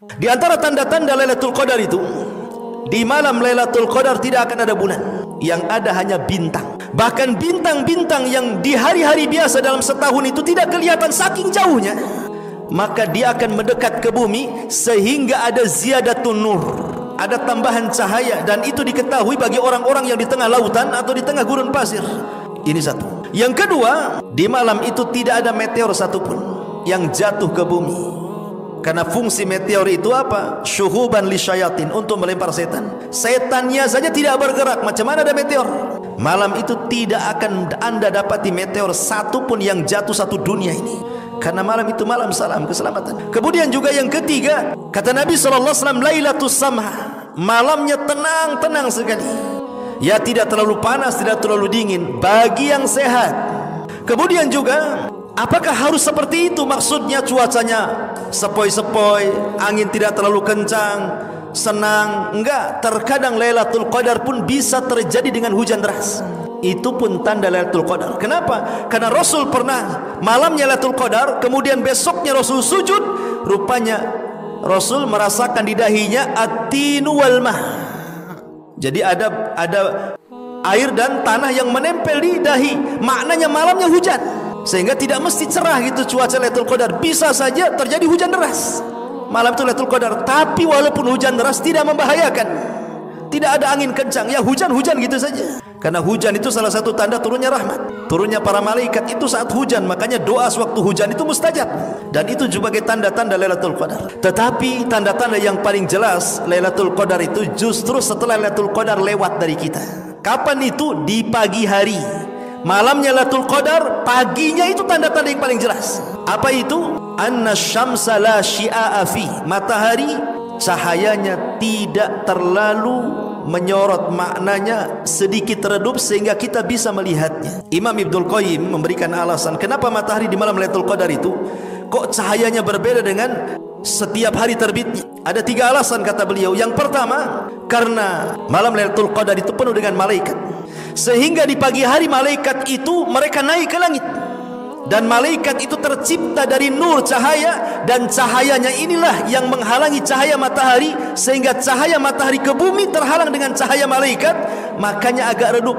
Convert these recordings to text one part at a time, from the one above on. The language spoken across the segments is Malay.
Di antara tanda-tanda Lailatul Qadar itu, di malam Lailatul Qadar tidak akan ada bulan, yang ada hanya bintang. Bahkan bintang-bintang yang di hari-hari biasa dalam setahun itu tidak kelihatan saking jauhnya, maka dia akan mendekat ke bumi sehingga ada ziyadatun nur, ada tambahan cahaya, dan itu diketahui bagi orang-orang yang di tengah lautan atau di tengah gurun pasir. Ini satu. Yang kedua, di malam itu tidak ada meteor satupun yang jatuh ke bumi. Karena fungsi meteor itu apa? Syuhuban lisyayatin, untuk melempar setan. Setannya saja tidak bergerak, macam mana ada meteor? Malam itu tidak akan Anda dapati meteor satupun yang jatuh satu dunia ini. Karena malam itu malam salam keselamatan. Kemudian juga yang ketiga, kata Nabi SAW, Lailatus Samha, malamnya tenang-tenang sekali. Ya, tidak terlalu panas, tidak terlalu dingin, bagi yang sehat. Kemudian juga, apakah harus seperti itu? Maksudnya cuacanya sepoi-sepoi, angin tidak terlalu kencang, senang? Enggak, terkadang Lailatul Qadar pun bisa terjadi dengan hujan deras. Itu pun tanda Lailatul Qadar. Kenapa? Karena Rasul pernah malamnya Lailatul Qadar, kemudian besoknya Rasul sujud, rupanya Rasul merasakan di dahinya at-tinu wal mah. Jadi ada air dan tanah yang menempel di dahi. Maknanya malamnya hujan, sehingga tidak mesti cerah gitu cuaca Lailatul Qadar. Bisa saja terjadi hujan deras malam itu Lailatul Qadar. Tapi walaupun hujan deras tidak membahayakan, tidak ada angin kencang, ya hujan-hujan gitu saja. Karena hujan itu salah satu tanda turunnya rahmat, turunnya para malaikat itu saat hujan. Makanya doa sewaktu hujan itu mustajab, dan itu juga sebagai tanda-tanda Lailatul Qadar. Tetapi tanda-tanda yang paling jelas Lailatul Qadar itu justru setelah Lailatul Qadar lewat dari kita. Kapan itu? Di pagi hari. Malamnya Lailatul Qadar, paginya itu tanda-tanda yang paling jelas. Apa itu? Anna syamsa la syia'a fi, matahari cahayanya tidak terlalu menyorot, maknanya sedikit redup sehingga kita bisa melihatnya. Imam Ibnul Qayyim memberikan alasan kenapa matahari di malam Lailatul Qadar itu kok cahayanya berbeda dengan setiap hari terbitnya. Ada 3 alasan kata beliau. Yang pertama, karena malam Lailatul Qadar itu penuh dengan malaikat, sehingga di pagi hari malaikat itu mereka naik ke langit, dan malaikat itu tercipta dari nur cahaya, dan cahayanya inilah yang menghalangi cahaya matahari, sehingga cahaya matahari ke bumi terhalang dengan cahaya malaikat, makanya agak redup.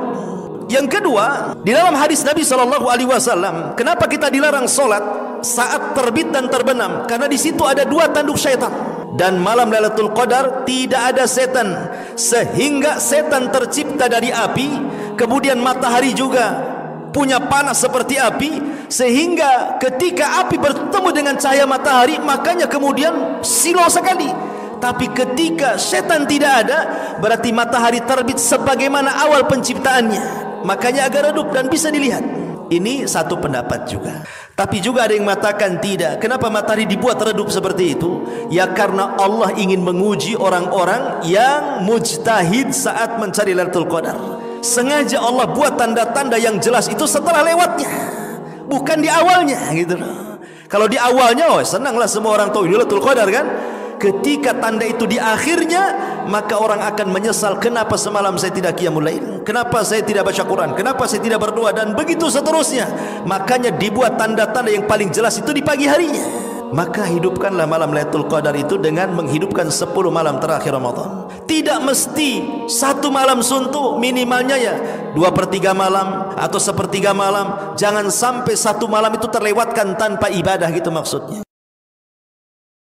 Yang kedua, di dalam hadis Nabi SAW, kenapa kita dilarang solat saat terbit dan terbenam? Karena di situ ada 2 tanduk syaitan, dan malam Lailatul Qadar tidak ada setan, sehingga setan tercipta dari api. Kemudian matahari juga punya panas seperti api, sehingga ketika api bertemu dengan cahaya matahari, makanya kemudian silau sekali. Tapi ketika setan tidak ada, berarti matahari terbit sebagaimana awal penciptaannya, makanya agak redup dan bisa dilihat. Ini satu pendapat juga. Tapi juga ada yang mengatakan tidak. Kenapa matahari dibuat redup seperti itu? Ya karena Allah ingin menguji orang-orang yang mujtahid saat mencari Lailatul Qadar. Sengaja Allah buat tanda-tanda yang jelas itu setelah lewatnya, bukan di awalnya gitu loh. Kalau di awalnya, oh senanglah semua orang tahu Lailatul Qadar kan. Ketika tanda itu di akhirnya, maka orang akan menyesal, kenapa semalam saya tidak qiyamul lail, kenapa saya tidak baca Quran, kenapa saya tidak berdoa, dan begitu seterusnya. Makanya dibuat tanda-tanda yang paling jelas itu di pagi harinya. Maka hidupkanlah malam Lailatul Qadar itu dengan menghidupkan 10 malam terakhir Ramadan. Tidak mesti 1 malam suntuk, minimalnya ya 2/3 malam atau 1/3 malam. Jangan sampai 1 malam itu terlewatkan tanpa ibadah, gitu maksudnya.